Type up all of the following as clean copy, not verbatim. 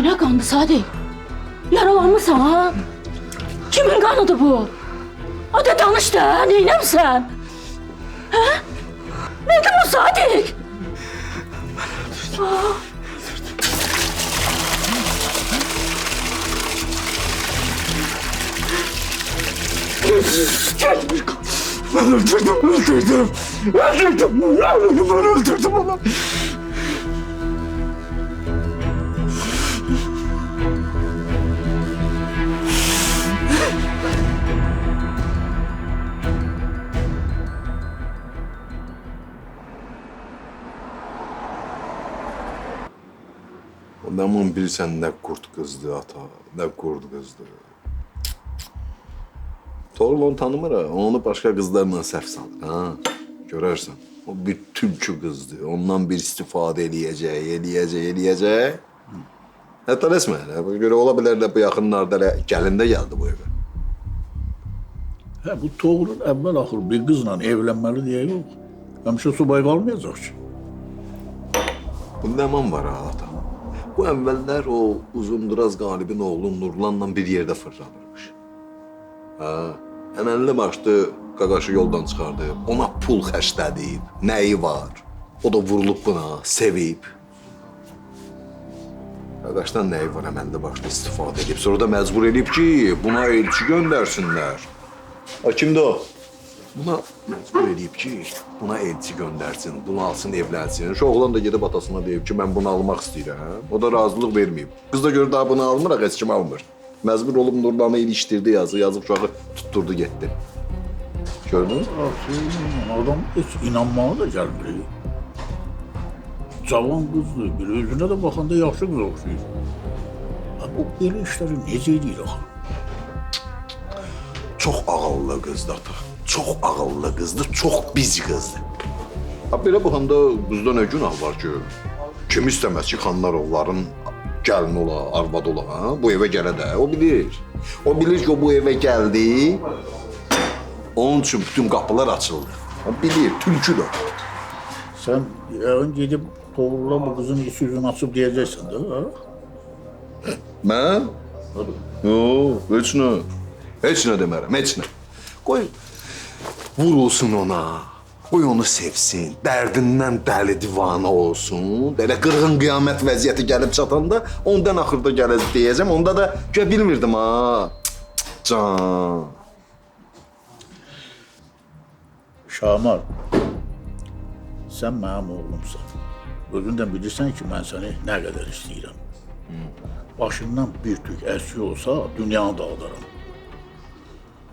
ne kandı Sadi? Yaralanmışsan ha? Kimin kanıdır bu? Hadi danış da, neynəmsən? Ha? Nedir bu Sadik? Ben öldürdüm. Ben öldürdüm onu. Adamın bilirsən nə qurd qızdı ata, nə qurd qızdı. Toğrul onu tanımır ha, onu başqa qızlarla səhv salır ha. Görərsən, o bir tülkü qızdı, ondan bir istifadə eləyəcək. Hətta resmən, buna görə ola bilər də bu yaxınlarda gəlində gəldi bu evə. Hə, bu Toğrul əvvəl axır bir qızla evlənməli deyə yox. Həmişə subay qalmayacaq ki. Bunda aman var ha ata. Bu əvvəllər o Uzunduraz Qalibin oğlu Nurlanla bir yerdə fırlanırmış. Ha, əməlli başlı qaqaşı yoldan çıxardıb, ona pul xərclədib, nəyi var? O da vurulub buna, sevib. Qaqaşdan nəyi var əməlli başlı istifadə edib, sonra da məcbur edib ki, buna elçi göndərsinlər. Ha, kimdir o? Buna məcbur edib ki, buna elçi göndərsin, bunu alsın, evlənsin. Şu oğlan da gedib atasına deyib ki, mən bunu almaq istəyirəm. O da razılıq verməyib. Qız da görə daha bunu almıraq, heç kim almır. Məcbur olub Nurlanı ilişdirdi, yazıq uşağı tutturdu, getdi. Gördün? Adam heç inanmağa da gəlmir. Cavan qızdır, bir özünə də baxanda yaxşı qız oxşayır. Bu belə işləri necə edir axı? Çox ağıllı qızdı ata. Çox ağıllı qızdı, çox biz qızdı. Ha, belə baxanda qızda nə günah var ki? Kim istəməz ki, xanlar oğulların gəlini ola, arvad ola, ha? Bu evə gələ də, o bilir. O bilir ki, o bu evə gəldi. Onun üçün bütün qapılar açıldı. O bilir, tülküdür. Sən yəqin gedib Toğrula bu qızın yüzünü açıb deyəcəksən də, ha? Mən? Yox, heç nə. Heç nə demərəm, heç nə. Qoy vurulsun ona, qoy onu sevsin, dərdindən dəli divana olsun. Belə qırğın qiyamət vəziyyəti gəlib çatanda, ondan axırda gələcək deyəcəm. Onda da bilmirdim ha. Can. Şamar, sən mənim oğlumsan. Özündən bilirsən ki, mən səni nə qədər istəyirəm. Başından bir tük əski olsa, dünyanı dağıdaram.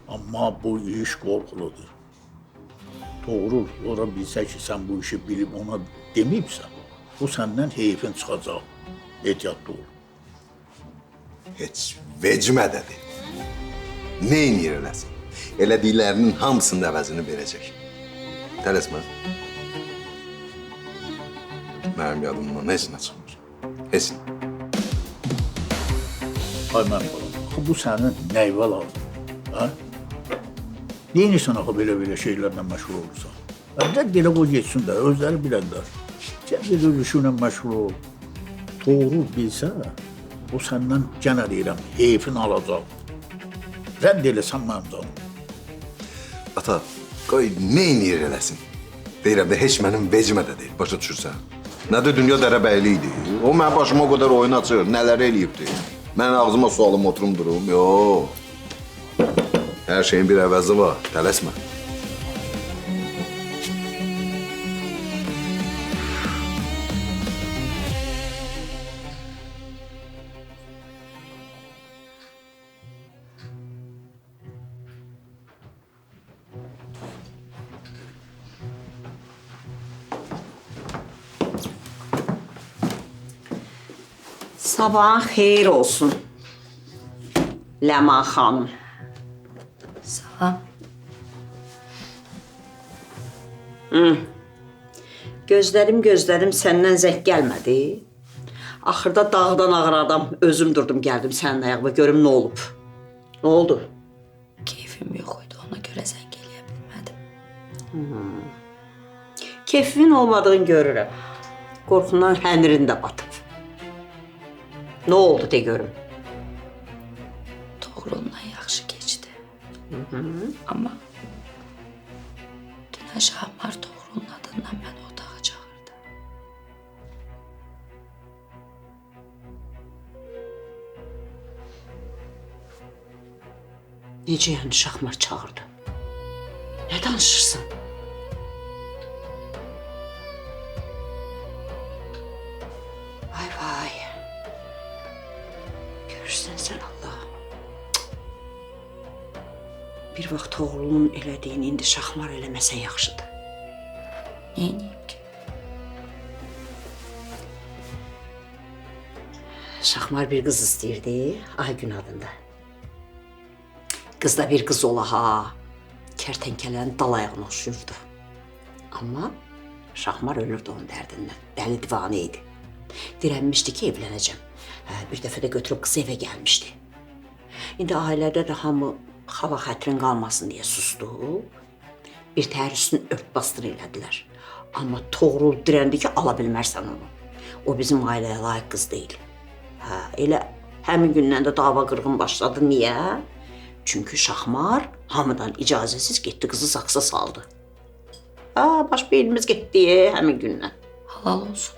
Amma bu iş qorxuludur. Toğrul, ora bilsə ki, sən bu işi bilib ona deməyibsən, bu səndən heyfin çıxacaq. Ehtiyatlı ol. Heç vecmə dedi. Neynir eləsin? Elədiklərinin hamısının əvəzini verəcək. Tələsmə. Mənim yadımdan heç nə çıxmır. Heç nə. Ay mənim balam, axı bu sənin nəyvə lazım, ha? Neyinirsən axı belə şeylərlə məşğul olursan? Rədd elə qoy geçsin də, özləri bilərlər. Cəbdir ölüşüylə məşğul ol. Toğrul bilsə, o səndən gənə deyirəm, heyfin alacaq. Rədd eləsən mənim canım. Ata, qoy neynir eləsin? Deyirəm də heç mənim vecimə də deyil, başa düşürsən? Nədir dünya dərəbəyli idi? O mənim başıma o qədər oyun açır, nələr eləyibdi? Mən ağzıma sualım oturum durum, yox. Hər şeyin bir əvəzi var, tələsmə. Sabahın xeyir olsun, Ləman xanım. Sağ Gözlərim səndən zəng gəlmədi. Axırda dağdan ağır adam özüm durdum, gəldim sənin ayağıma, görüm nə olub. Nə oldu? Keyfim yox idi, ona görə zəng eləyə bilmədim. Keyfin olmadığını görürəm. Qorxundan həmirin də batıb. Nə oldu de görüm. Toğrul'la yaxşı keçdi. Amma dünən Şahmar Toğrul'un adından məni otağa çağırdı. Necə yəni Şahmar çağırdı? Nə danışırsan? Vay vay. Görürsən sən Allah. Bir vaxt Toğrulun elədiyini indi Şahmar eləməsə yaxşıdır. Neyniyim ki? Şahmar bir qız istəyirdi, Aygün adında. Qız da bir qız ola ha. Kərtənkələnin dal ayağına oxşuyurdu. Amma Şahmar ölürdü onun dərdindən. Dəli divanə idi. Dirənmişdi ki, evlənəcəm. Bir dəfə də götürüb qızı evə gəlmişdi. İndi ailədə də hamı hava xətrin qalmasın deyə sustu. Bir təhər üstünü ört bastır elədilər. Amma Toğrul dirəndi ki, ala bilmərsən onu. O bizim ailəyə layiq qız deyil. Elə həmin gündən də dava qırğın başladı. Niyə? Çünki Şahmar hamıdan icazəsiz getdi qızı saksa saldı. Baş beynimiz getdi həmin gündən. Halal olsun.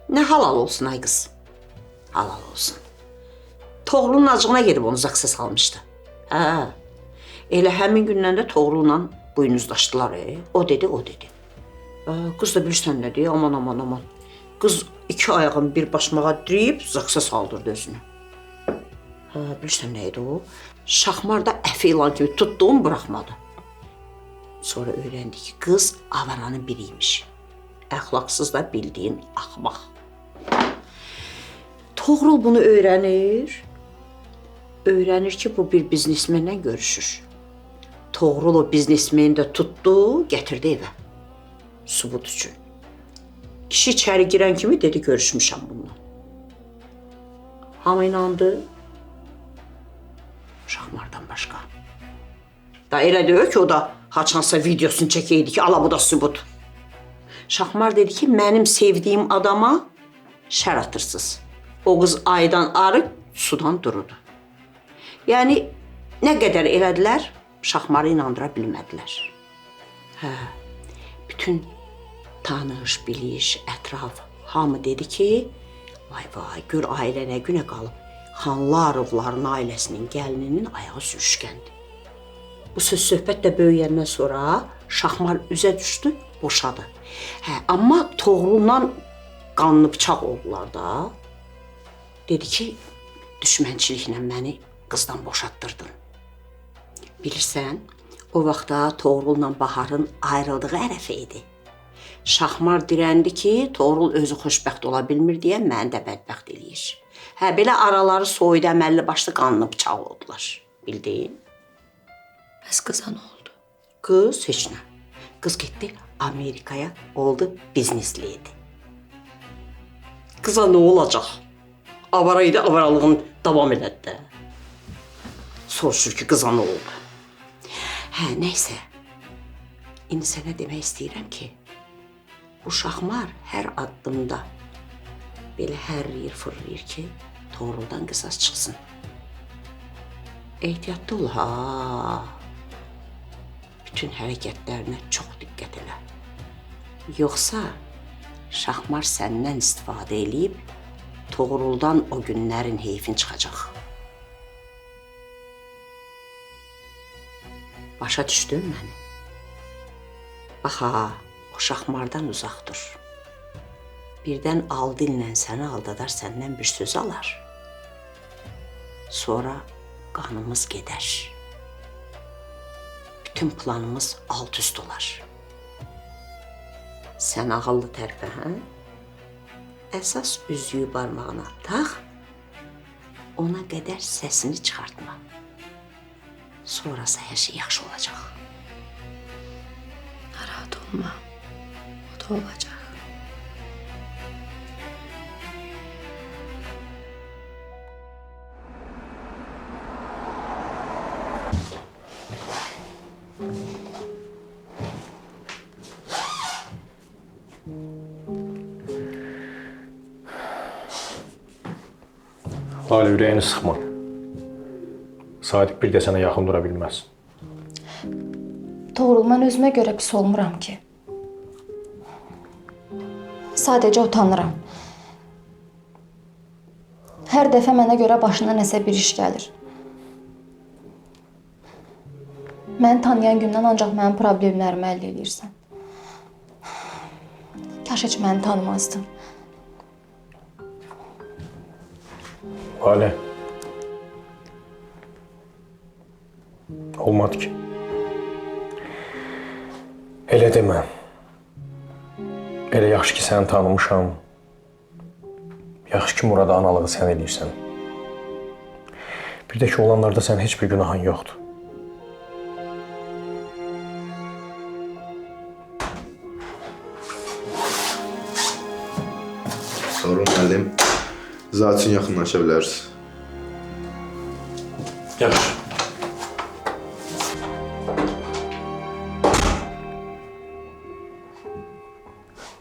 Nə halal olsun ay qız? Halal olsun. Toğrulun acığına gedib onu saksa salmışdı. Elə həmin gündən də Toğrul'la buynuzlaşdılar. O dedi, o dedi. Qız da bilirsən nə deyir? Aman, aman, aman. Qız iki ayağını bir başmağa diriyib saksa saldırdı özünü. Bilirsən nə idi o? Şahmar da əfi ilan kimi tutduğunu bıraxmadı. Sonra öyrəndi ki, qız avaranın biriymiş. Əxlaqsız da bildiyin axmaq. Toğrul bunu öyrənir. Öyrənir ki, bu bir biznesmenlə görüşür. Toğrul o biznesmeni də tutdu, gətirdi evə. Subut üçün. Kişi içəri girən kimi dedi, görüşmüşəm bununla. Hamı inandı. Şahmardan başqa. Da elə deyir ki, o da haçansa videosunu çəkəydi ki, ala bu da sübut. Şahmar dedi ki, mənim sevdiyim adama şər atırsınız. O qız aydan arı, sudan dururdu. Yəni, nə qədər elədilər, Şahmarı inandıra bilmədilər. Bütün tanış, biliş, ətraf, hamı dedi ki, vay vay, gör ailə nə günə qalıb. Xanlarovların ailəsinin gəlininin ayağı sürüşkəndir. Bu söz söhbət də böyüyəndən sonra Şahmar üzə düşdü, boşadı. Amma Toğrul'la qanlı bıçaq oldular da. Dedi ki, düşmənçiliklə məni qızdan boşatdırdın. Bilirsən, o vaxtda Toğrul'la Baharın ayrıldığı ərəfə idi. Şahmar dirəndi ki, Toğrul özü xoşbəxt ola bilmir deyə məni də bədbəxt eləyir. Belə araları soydu, əməlli başlı qanlı bıçaq oldular. Bildin? Bəs qıza nə oldu? Qız heç nə. Qız getdi Amerikaya, oldu biznesli idi. Qıza nə olacaq? Avara idi, avaralığını davam elədi də. Soruşur ki, qıza nə oldu? Nəysə. İndi sənə demək istəyirəm ki, bu Şahmar hər addımda belə hərləyir, fırlayır ki, Toğrul'dan qısas çıxsın. Ehtiyatlı ol ha. Bütün hərəkətlərinə çox diqqət elə. Yoxsa Şahmar səndən istifadə eləyib, Toğrul'dan o günlərin heyfin çıxacaq. Başa düşdün məni? Bax ha, o Şahmardan uzaq dur. Birdən al dillə səni aldadar, səndən bir söz alar. Sonra qanımız gedər. Bütün planımız alt üst olar. Sən ağıllı tərpə, Əsas üzüyü barmağına tax, ona qədər səsini çıxartma. Sonrası hər şey yaxşı olacaq. Narahat olma, o da olacaq. Lalə, ürəyini sıxma. Sadiq bir də sənə yaxın dura bilməz. Doğru, mən özümə görə pis olmuram ki. Sadəcə utanıram. Hər dəfə mənə görə başına nəsə bir iş gəlir. Məni tanıyan gündən ancaq mənim problemlərimi həll edirsən. Kaş heç məni tanımazdın. Lalə. Olmadı ki. Elə demə. Elə yaxşı ki, səni tanımışam. Yaxşı ki, Murada analığı sən eləyirsən. Bir də ki, olanlarda sən heç bir günahın yoxdur. Sonra müəllim, zat üçün yaxınlaşa bilərsiniz. Yaxşı.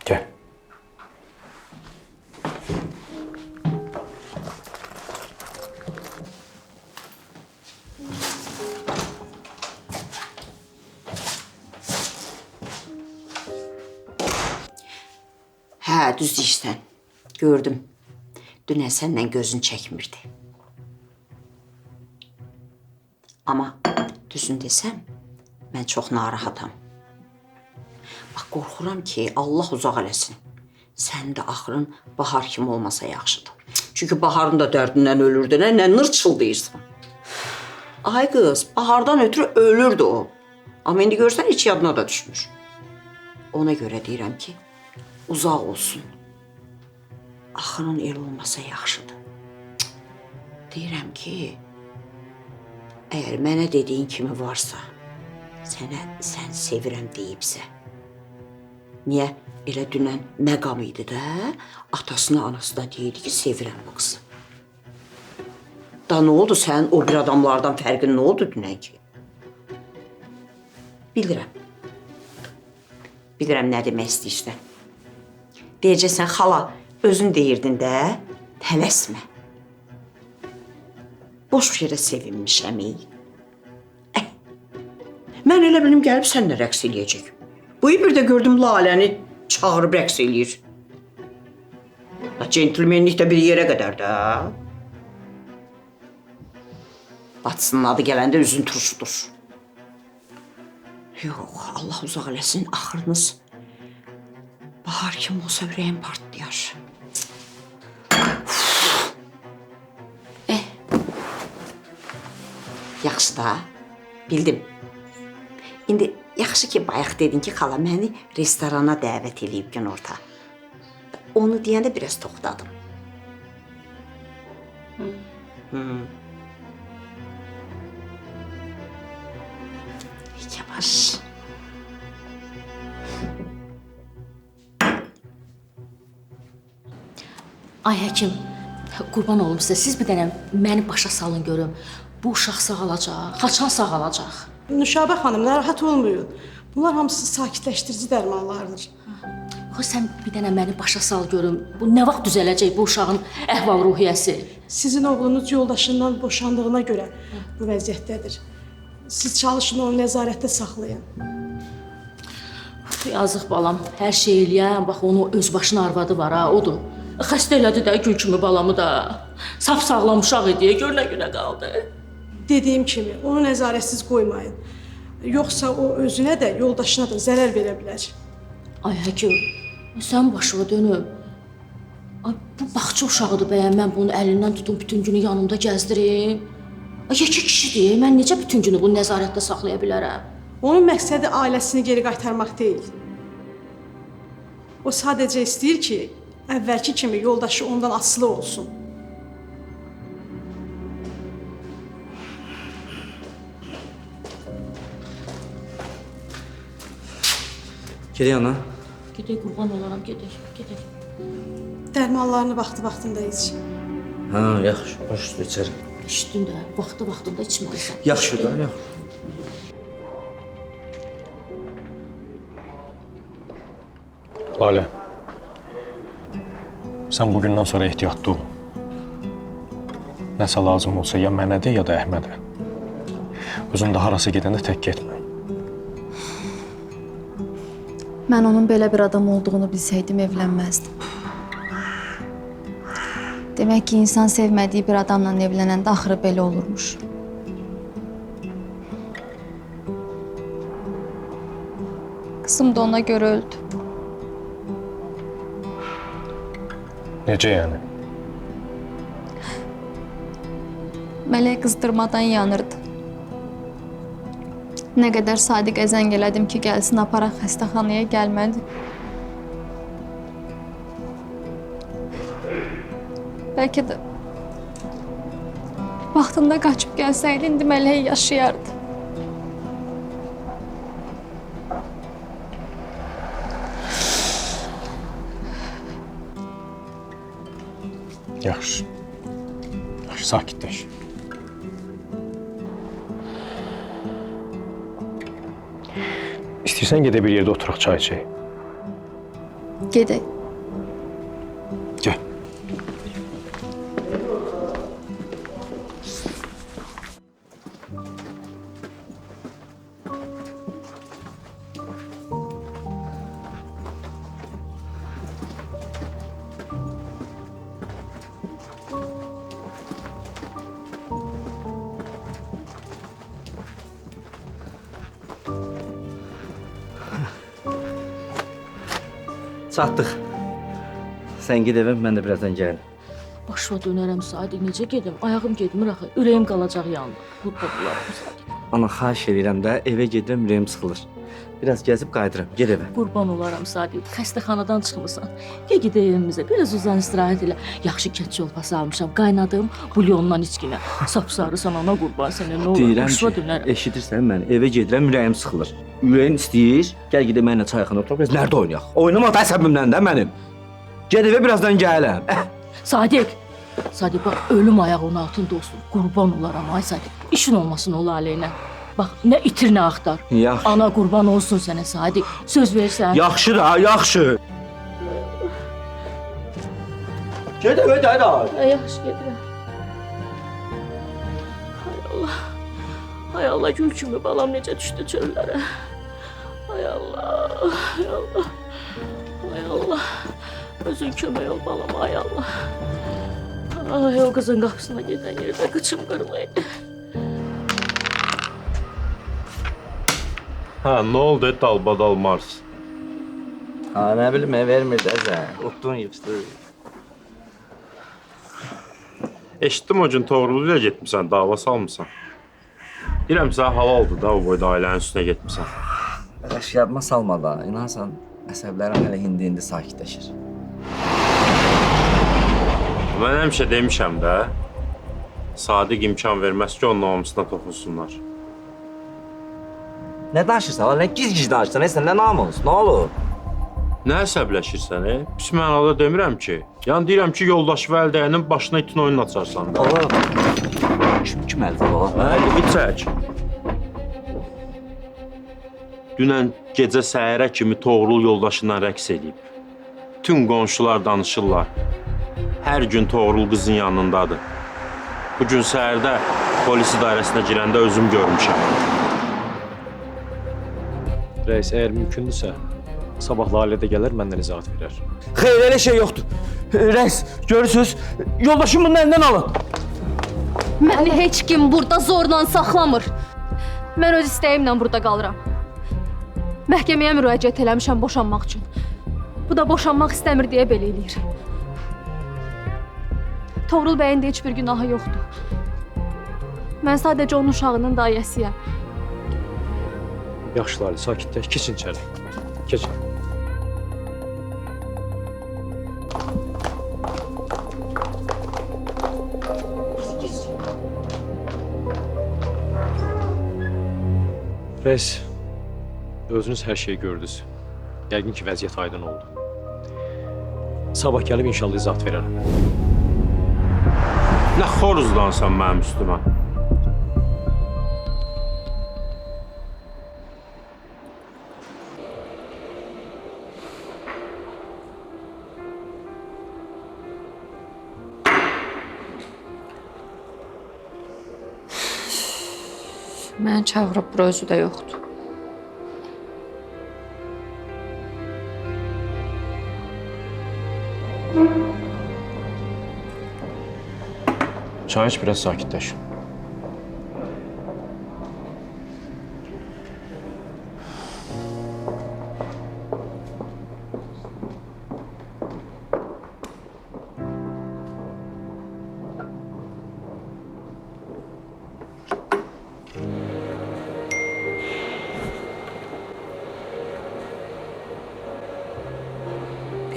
Gəl. Hə, düz deyirsən. Gördüm. Dünən səndən gözün çəkmirdi. Amma düzün desəm, mən çox narahatam. Bax, qorxuram ki, Allah uzaq eləsin. Sən də axırın Bahar kimi olmasa yaxşıdır. Çünki Baharın da dərdindən ölürdü. Nə nırçıldayırsan? Ay qız, Bahardan ötürü ölürdü o. Amma indi görsən, heç yadına da düşmür. Ona görə deyirəm ki, uzaq olsun. Axırın el olmasa yaxşıdır. Deyirəm ki, əgər mənə dediyin kimi varsa, sənə sən sevirəm deyibsə, niyə elə dünən məqam idi də, atasına, anasına deyildi ki, sevirəm bu qızı. Da nə oldu sənin o bir adamlardan fərqin nə oldu dünən ki? Bilirəm. Bilirəm nə demək istəyirsən. Deyəcəksən, xala, özün deyirdin də, tələsmə. Boş yerə sevinmişəm. Mən elə bilim gəlib sənlə rəqs eləyəcək. Bu bir də gördüm Laləni çağırıb rəqs eləyir. Centilmenlik də bir yerə qədər də. Bacısının adı gələndə üzün turşudur. Yox, Allah uzaq eləsin, axırınız Bahar kim olsa ürəyim partlayar. Yaxşı da, bildim. İndi yaxşı ki, bayaq dedin ki, xala məni restorana dəvət eləyib günorta. Onu deyəndə biraz toxtadım. Yavaş. Ay həkim, qurban olum sizə, siz bir dənə məni başa salın görüm. Bu uşaq sağalacaq, haçan sağalacaq? Nüşabə xanım, narahat olmayın. Bunlar hamısı sakitləşdirici dərmanlardır. Sən bir dənə məni başa sal görüm. Bu nə vaxt düzələcək bu uşağın əhval-ruhiyyəsi? Sizin oğlunuz yoldaşından boşandığına görə bu vəziyyətdədir. Siz çalışın, onu nəzarətdə saxlayın. Yazıq balam, hər şey eləyən, bax onu öz başına arvadı var ha, odur. Xəstə elədi də gül kimi balamı da. Saf sağlam uşaq idi, gör nə günə qaldı. Dediyim kimi, onu nəzarətsiz qoymayın. Yoxsa o özünə də, yoldaşına da zərər verə bilər. Ay həkim, sən başına dönüm. Ay, bu bağça uşağıdır bəyəm, mən bunu əlindən tutum, bütün günü yanımda gəzdirim. Ay, yekə kişidir, mən necə bütün günü bunu nəzarətdə saxlaya bilərəm? Onun məqsədi ailəsini geri qaytarmaq deyil. O sadəcə istəyir ki, əvvəlki kimi yoldaşı ondan asılı olsun. Gedək ana. Gedək, qurban olaram, gedək, gedək. Dərmanlarını vaxtında iç. Hə, yaxşı, baş üstə içərim. İçdin də, vaxtında içməlisən. Yaxşı da, yaxşı. Lalə, sən bugündən sonra ehtiyatlı ol. Nəsə lazım olsa ya mənə de, ya da Əhmədə. Özün də harasa gedəndə tək getmə. Mən onun belə bir adam olduğunu bilsəydim evlənməzdim. Demək ki, insan sevmədiyi bir adamla evlənəndə axırı belə olurmuş. Qızım da ona görə öldü. Necə yəni? Mələk qızdırmadan yanırdı. Nə qədər Sadiqə zəng elədim ki, gəlsin aparaq xəstəxanaya, gəlmədi. Bəlkə də vaxtında qaçıb gəlsəydi, indi Mələk yaşayardı. Yaxşı. Yaxşı, sakitləş. İstəyirsən gedə bir yerdə oturaq, çay içək. Gedək. Gəl. Çatdıq. Sən ged evə, mən də birazdan gəlim. Başıma dönərəm Sadiq, necə gedim? Ayağım getmir axı. Ürəyim qalacaq yanında. Qurban olaram Sadiq. Ana, xahiş edirəm də, evə gedirəm, ürəyim sıxılır. Biraz gəzib qayıdıram, ged evə. Qurban olaram Sadiq. Xəstəxanadan çıxmısan. Gəl gedək evimizə. Biraz uzan istirahət elə. Yaxşı keçi yolpası almışam. Qaynadım bulyondan içkinə. Sapsarısan ana qurban sənə. Nə olur? Deyirəm Başıma ki, dönərəm. eşidirsən məni, evə gedirəm, ürəyim sıxılır. Ürəyin istəyir, gəl gedək mənimlə çayxana oturaq, biraz nerdə oynayaq? Oynama da əsəbimdən də mənim. Ged evə, birazdan gələm. Sadiq. Sadiq bax, ölüm ayağının altında olsun. Qurban olaram ay Sadiq. İşin olmasın o Laləylə. Bax, nə itir, nə axtar. Yaxşı. Ana qurban olsun sənə Sadiq. Söz verirsən. Yaxşı da, yaxşı. Ged evə, də. Ay, yaxşı gedirəm. Hay Allah. Hay Allah, gül kimi balam necə düşdü çöllərə. Hay Allah. Hay Allah. Hay Allah. Özün kömək ol balam, ay Allah. Ay, o qızın qapısına gedən yerdə qıçım qırılaydı. Ha, nə oldu? Dalbadal Mars. Ha, nə bilim, vermir də sən. Utdun yıxdı. Eşitdim o gün Toğruluyla getmisən, dava salmısan. Deyirəm sən halaldır da o boyda ailənin üstünə getmisən. Əş yadıma salma da, inansan əsəblərim hələ indi sakitləşir. Mən həmişə demişəm də, Sadiq imkan verməz ki, onun namusuna toxunsunlar. Nə danışırsan? Nə giz-giz danışırsan? Sən nə namus? Nə olur? Nə əsəbləşirsən, Pis mənada demirəm ki. Yəni deyirəm ki, yoldaşı vəldəyinin başına itin oyun açarsan da. Allah. Kim əldə ola? Hə, bir çək. Dünən gecə səhərə kimi Toğrul yoldaşından rəqs edib. Bütün qonşular danışırlar. Hər gün Toğrul qızın yanındadır. Bu gün səhərdə polis idarəsinə girəndə özüm görmüşəm. Rəis, əgər mümkündürsə, sabah Lalə də gələr, məndən izahat verər. Xeyr, elə şey yoxdur. Rəis, görürsünüz, yoldaşım bunun əlindən alın. Məni heç kim burada zorla saxlamır. Mən öz istəyimlə burada qalıram. Məhkəməyə müraciət eləmişəm boşanmaq üçün. Bu da boşanmaq istəmir deyə belə eləyir. Toğrul bəyin də heç bir günahı yoxdur. Mən sadəcə onun uşağının dayəsiyəm. Yaxşı Lalə, sakitləş, keçin içəri. Keçin. Reis, özünüz hər şeyi gördünüz. Yəqin ki, vəziyyət aydın oldu. Sabah gəlib inşallah izahat verərəm. Nə xoruzdansan mənim üstümə? Məni çağırıb bura özü də yoxdur. Çay iç, biraz sakitləş.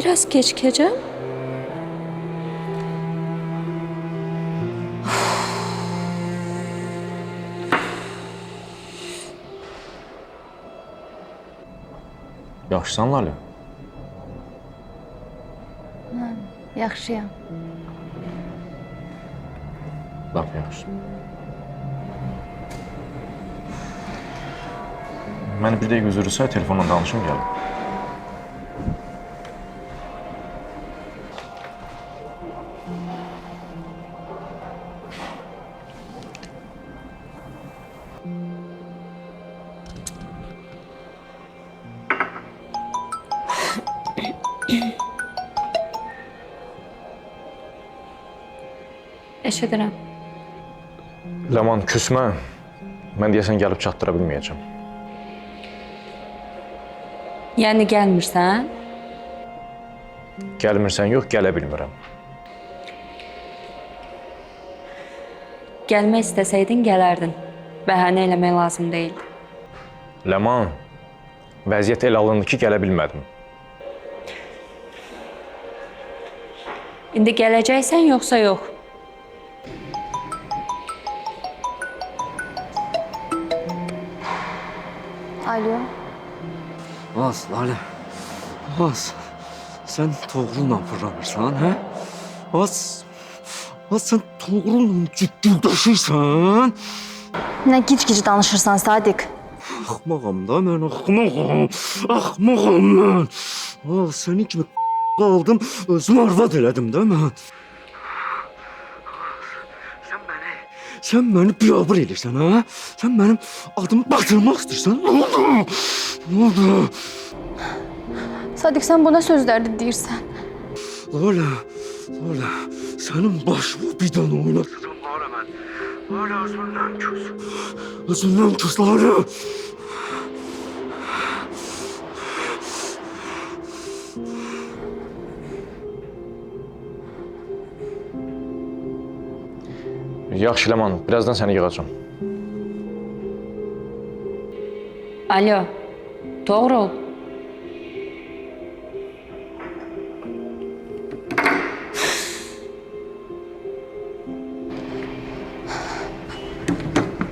Biraz gecikəcəm. Yaxşısan Lalə? Yaxşıyam. Lap yaxşı. Mən bir dəqiqə üzrsə telefonla danışım gəlim. Eşidirəm. Ləman, küsmə. Mən deyəsən gəlib çatdıra bilməyəcəm. Yəni gəlmirsən? Gəlmirsən yox, gələ bilmirəm. Gəlmək istəsəydin gələrdin. Bəhanə eləmək lazım deyil. Ləman, vəziyyət el alındı ki, gələ bilmədim. İndi gələcəksən yoxsa yox? Alo. Az, Lalə. Az. Sən Toğrul'la fırlanırsan, hə? Az sən Toğrul'la ciddiləşirsən. Nə gic-gic danışırsan, Sadiq? Axmağam da mən, axmağam. Axmağam mən. Sənin kimi qaldım, özümü arvad elədim də mən. Sən məni biabır eləyirsən, hə? Sən mənim adımı batırmaq istəyirsən. Nə oldu? Sadiq, sən bu nə sözlərdir deyirsən? Lalə, sənin başımı bir dənə oynatacağım, Lalə mən. Lalə, özündən küs. Özündən küs, Lalə. Yaxşı Ləman, birazdan səni yığacam. Alo, Toğrul.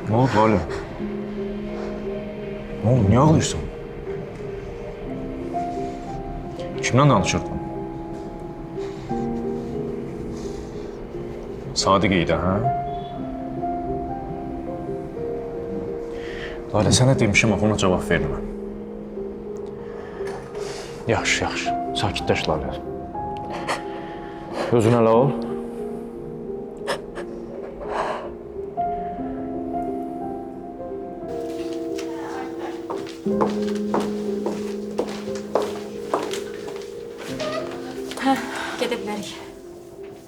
Nə oldu Lalə? Nə oldu, niyə ağlayırsan? Kimlə danışırdın? Sadiq idi, hə? Lalə, sənə demişəm, ona cavab vermə. Yaxşı, sakitləş Lalə. Özünə ələ ol. Gedə bilərik.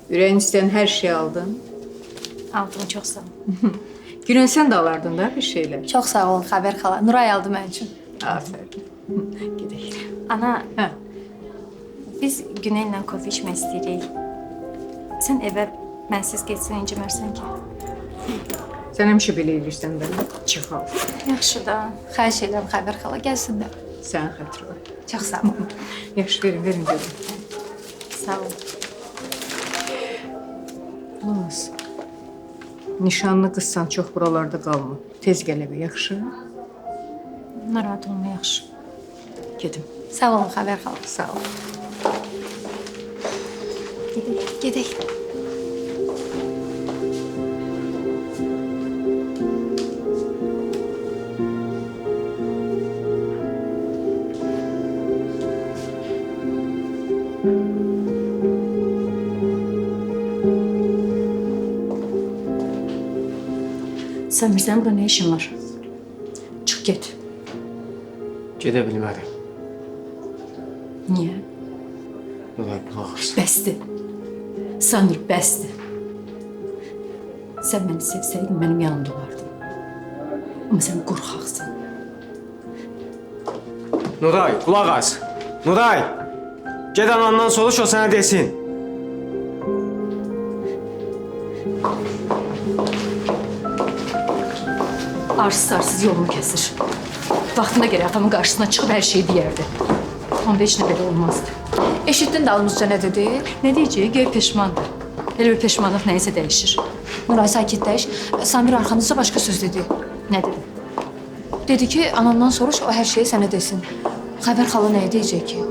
Ürəyin istəyən hər şeyi aldın. Aldım, çox sağ ol. Günən sən də alardın da bir şeylər. Çox sağ olun, Xəbər xala. Nuray aldı mənim üçün. Afərin. Gedək. Ana, Hə. biz Günellə kofe içmək istəyirik. Sən evə mənsiz getsən incimərsən ki. Sən həmişə belə edirsən də. Çıxal. Yaxşı da. Xahiş edirəm, Xəbər xala, gəlsin də. Sənin xətrinə. Çox sağ ol. Yaxşı, verin görün. Sağ ol. Olmaz. Nişanlı qızsan çox buralarda qalma. Tez gəl evə, yaxşı? Narahat olma, yaxşı. Gedim. Sağ olun, Xəbər xala. Sağ ol. Gedək. Sən bilirsən, burada nə işin var? Çıx get. Gedə bilmədim. Niyə? Nuray, qulaq as. Bəsdir. Samir, bəsdir. Sən məni sevsəydin, mənim yanımda olardın. Amma sən qorxaqsan. Nuray, qulaq as. Nuray! Ged anandan soruş, o sənə desin. Arsız-arsız yolunu kəsir. Vaxtında gərək atamın qarşısına çıxıb hər şeyi deyərdi. Onda heç nə belə olmazdı. Eşitdin dalımızca nə dedi? Nə deyəcək? Göy peşmandır. Elə bir peşmanlıq nəyisə dəyişir. Nuray sakitləş. Samir arxamızda başqa söz dedi. Nə dedi? Dedi ki, anamdan soruş, o hər şeyi sənə desin. Xəbər xala nəyə deyəcək ki?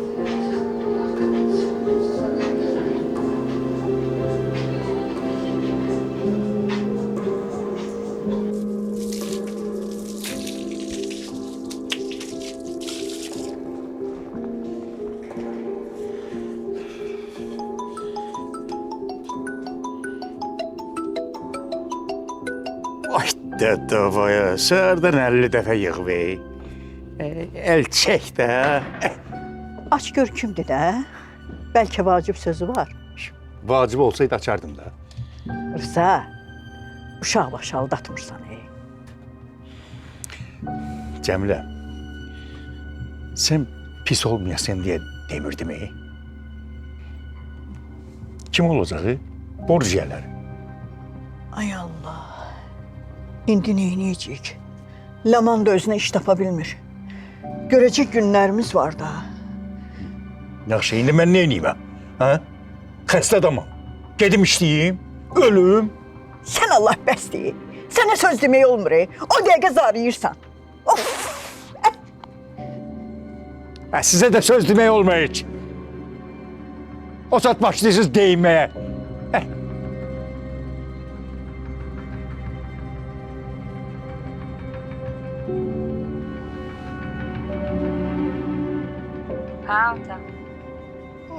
Ay davaya, səhərdən 50 dəfə yığıb. El çək də. Aç gör kimdir də. Bəlkə vacib sözü var. Vacib olsaydı açardım da. Rıza, uşaq başı aldatmırsan. Cəmilə, sən pis olmayasın deyə demirdim. Kim olacağı? Borciyələr. Ay Allah. İndi neyniyəcəyik? Laman da özünə iş tapa bilmir. Görəcək günlərimiz var da. Yaxşı, indi mən neyniyim? Ha? Xəstə adamam. Gedim işləyim, ölüm. Sən Allah bəs deyil. Sənə söz demək olmur. O dəqiqə zarıyırsan. Of! Sizə də söz demək olmayır. O saat başlayırsınız deyinməyə.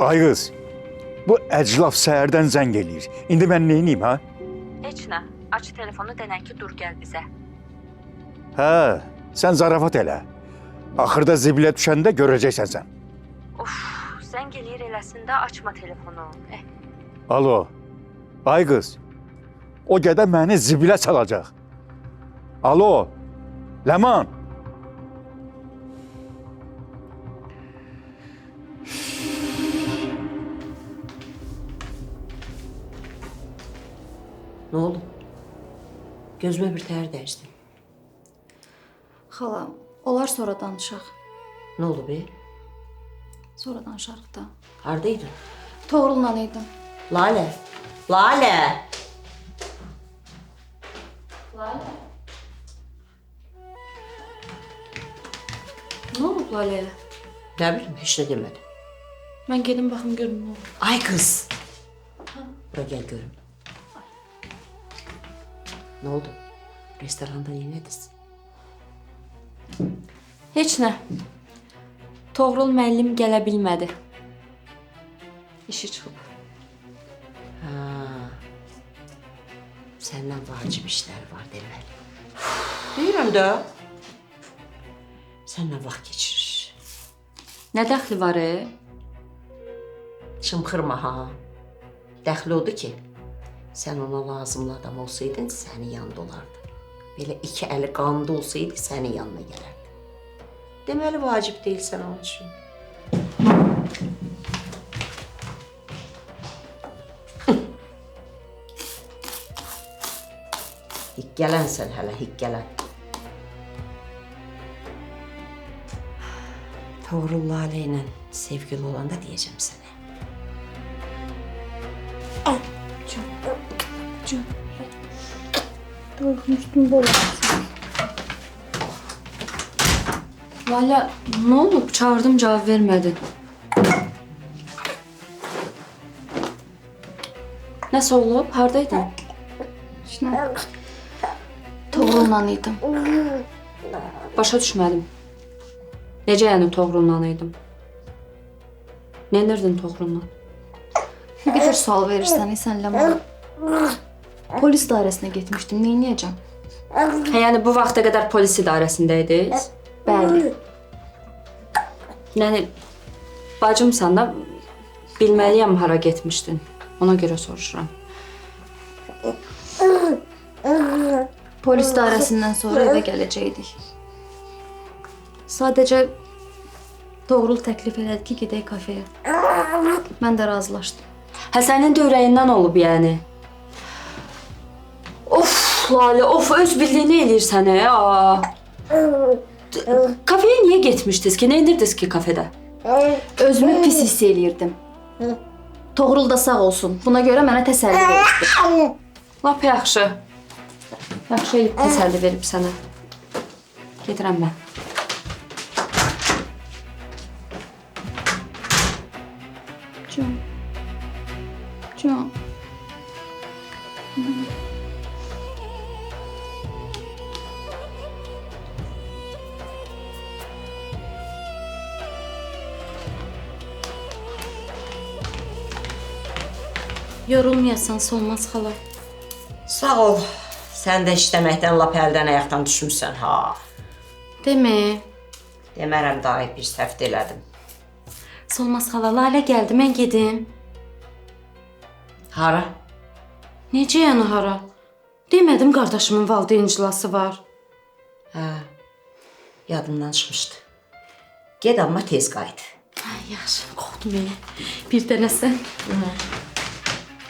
Ay qız, bu əclaf səhərdən zəng eləyir. İndi mən neyniyim, ha? Heç nə. Aç telefonu, denən ki, dur gəl bizə. Hə, sən zarafat elə. Axırda zibilə düşəndə görəcəksən sən. Of, zəng eləyir eləsində, açma telefonu. Alo, ay qız, o gədə məni zibilə çalacaq. Alo, Ləman. Nə oldu? Gözümə bir təhər dəyişdi. Xala, olar sonra danışaq. Nə oldu be? Sonra danışarıq da. Haradaydın? Toğrul'la idim. Lalə! Lalə! Lalə? Nə olub Laləyə? Nə bilim, heç nə demədim. Mən gedim baxım görüm nə olub. Ay qız! Bura gəl görüm. Nə oldu? Restoranda neynədiniz? Heç nə. Toğrul müəllim gələ bilmədi. İşi çıxıb. Ha. Səndən vacib işlər var deməli. Deyirəm də. Səndən vaxt keçirir. Nə dəxli var? Çımxırma ha. Dəxli odur ki, sən ona lazımlı adam olsaydın, sənin yanında olardı. Belə iki əli qanında olsaydı, sənin yanına gələrdi. Deməli, vacib deyilsən onun üçün. Hiqqələnsən hələ, hiqqələn. Toğrul Lalə ilə sevgili olanda deyəcəm sənə. Lalə, nə olub? Çağırdım, cavab vermədin. Nəsə olub? Haradaydın? Toğrul'la idim. Başa düşmədim. Necə yəni Toğrul'la idim? Nə edirdin Toğrul'la? Ne qədər sual verirsən sən Ləman? Polis dairəsinə getmişdim, neyniyəcəm? Yəni bu vaxta qədər polis idarəsindəydiniz? Bəli. Yəni bacımsan da bilməliyəm hara getmişdin. Ona görə soruşuram. Polis idarəsindən sonra evə gələcəkdik. Sadəcə Toğrul təklif elədi ki, gedək kafeyə. Mən də razılaşdım. Hə, sənin də ürəyindən olub yəni. Of, Lalə, of, öz bildiyini eləyirsən, Kafeyə niyə getmişdiniz ki? Nə edirdiniz ki kafedə? Özümü pis hiss eləyirdim. Toğrul da sağ olsun. Buna görə mənə təsəlli verdi. Lap yaxşı. Yaxşı elib təsəlli verib sənə. Gedirəm mən. Can. Yorulmayasan Solmaz xala. Sağ ol. Sən də işləməkdən lap əldən ayaqdan düşmüsən ha. Demə. Demərəm daha bir səhv elədim. Solmaz xala, Lalə gəldi, mən gedim. Hara? Necə yəni hara? Demədim qardaşımın valideyn iclası var. Hə. Yadımdan çıxmışdı. Ged amma tez qayıt. Yaxşı, qorxdum elə. Bir dənə sən.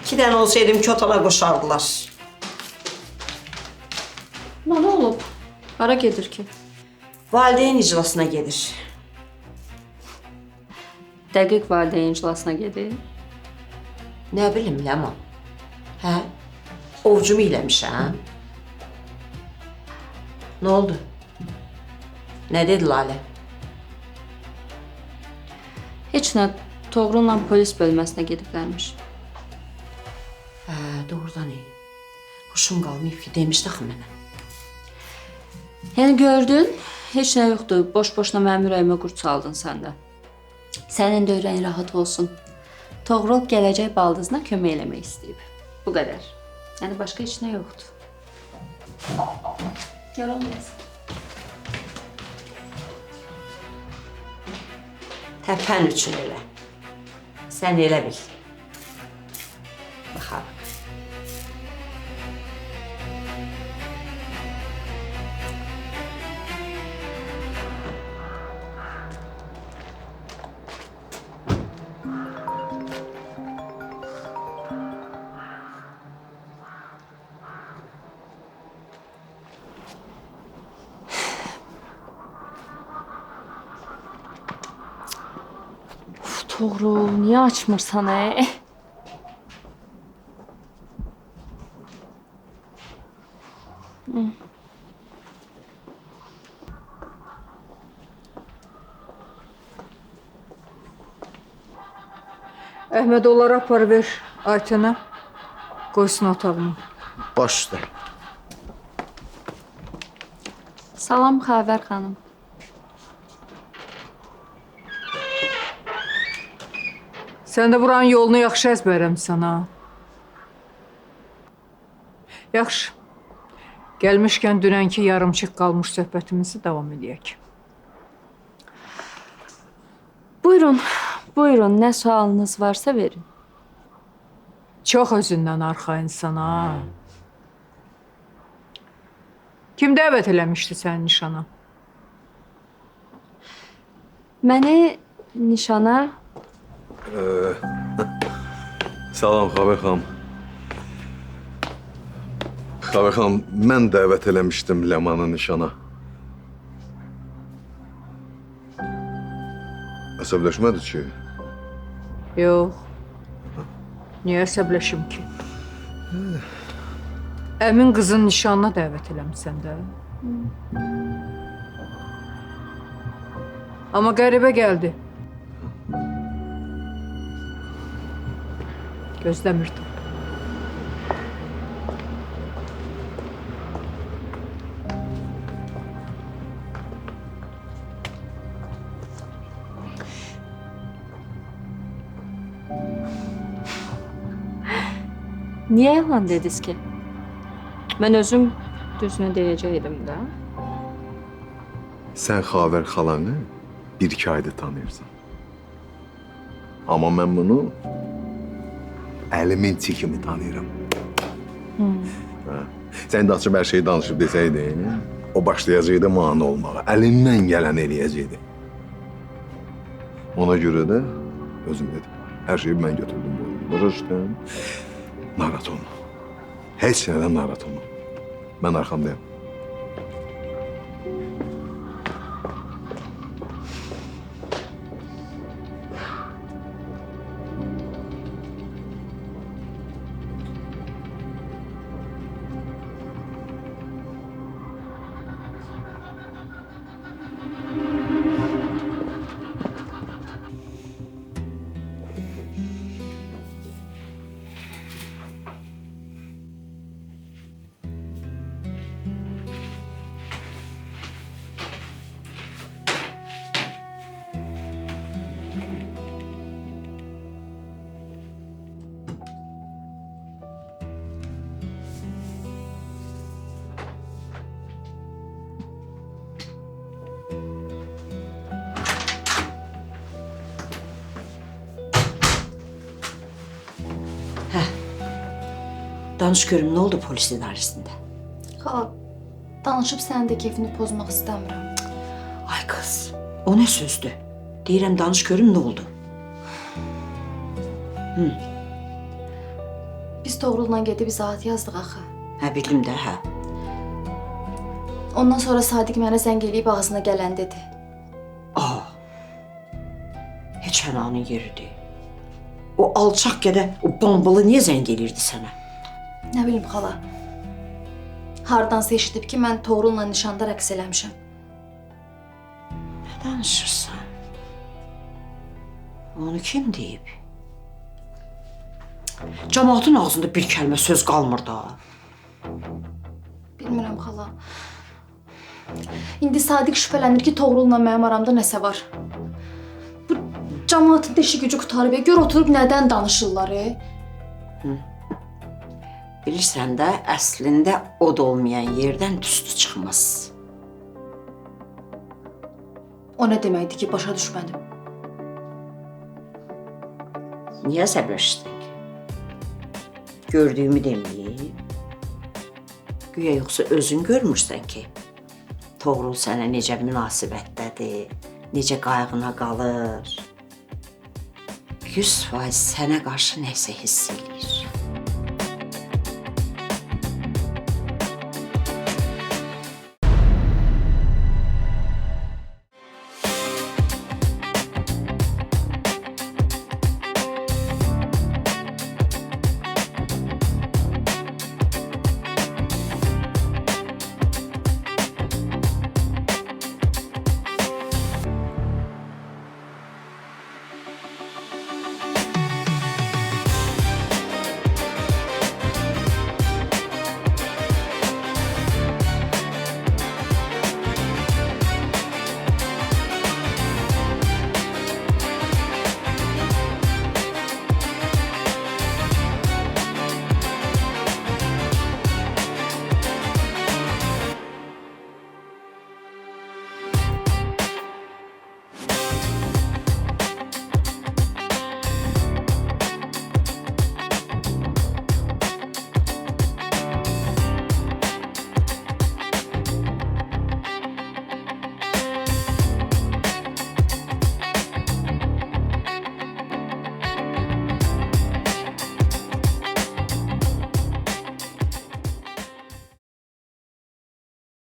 2 dənə olsaydım kötala qoşardılar. Nə olub? Hara gedir ki? Valideyn iclasına gedir. Dəqiq valideyn iclasına gedir. Nə bilim, Ləman. Hə? Ovcumu eləmişəm. Nə oldu? Nə dedi Lalə? Heç nə, Toğrul'la polis bölməsinə gediblərmiş. Hə, doğrudan iyi. Hoşum qalmayıb ki, demişdi axı mənə. Yəni gördün, heç nə yoxdur. Boş-boşuna mənim ürəyimə qurd saldın sən də. Sənin də ürəyin rahat olsun. Toğrul gələcək baldızına kömək eləmək istəyib. Bu qədər. Yəni başqa heç nə yoxdur. Yorulmayasın. Təpən üçün elə. Sən elə bil. Baxarıq. Toğrul, niyə açmırsan, Əhməd, onları apar ver Aytənə. Qoysun otağıma. Baş üstə. Salam Xavər xanım. Sən də buranın yolunu yaxşı əzbərəmsən, ha? Yaxşı. Gəlmişkən dünənki yarımçıq qalmış söhbətimizi davam edək. Buyurun, buyurun. Nə sualınız varsa verin. Çox özündən arxayınsan, ha? Kim dəvət eləmişdi səni nişana? Məni nişana... Salam, Xavər xanım. Xavər xanım, mən dəvət eləmişdim Ləmanı nişana. Əsəbləşmədi ki? Yox. Niyə əsəbləşim ki? Əmin qızın nişanına dəvət eləmişsən də. Amma qəribə gəldi. Gözləmirdim. Niyə yalan dediniz ki? Mən özüm Düzünü deyəcəydim də. Sən Xavər xalanı 1-2 ayda tanıyırsan. Amma mən bunu əlimin çikimi tanıyıram. Sən də açıb hər şeyi danışıb desəydin, o başlayacaqdı mane olmağa. Əlindən gələn eləyəcəkdi. Ona görə də özüm dedim. Hər şeyi mən götürdüm boynuma. Başa düşdün? Narahat olma. Heç nədən narahat olma. Mən arxamdayım. Danış görüm, nə oldu polis idarəsində? Xala, danışıb sənin də keyfini pozmaq istəmirəm. Ay qız, o nə sözdür? Deyirəm, danış görüm, nə oldu? Biz Toğrul'la gedib izahat yazdıq axı. Hə, bildim də, hə. Ondan sonra Sadiq mənə zəng eləyib ağzına gələn dedi. Heç hənanın yeridir. O alçaq gədə, o bombalı niyə zəng eləyirdi sənə? Nə bilim xala. Hardansa eşidib ki, mən Toğrul'la nişanda rəqs eləmişəm. Nə danışırsan? Onu kim deyib? Cəmaatın ağzında bir kəlmə söz qalmır da. Bilmirəm xala. İndi Sadiq şübhələnir ki, Toğrul'la mənim aramda nəsə var. Bu cəmaatın deşi gücü qutarıb, gör oturub nədən danışırlar, Bilirsən də, əslində od olmayan yerdən tüstü çıxmaz. O nə deməkdir ki, başa düşmədim. Niyə səbirləşdin? Gördüyümü deməyib. Güya yoxsa özün görmürsən ki, Toğrul sənə necə münasibətdədir, necə qayğına qalır. 100% sənə qarşı nəsə hiss eləyir.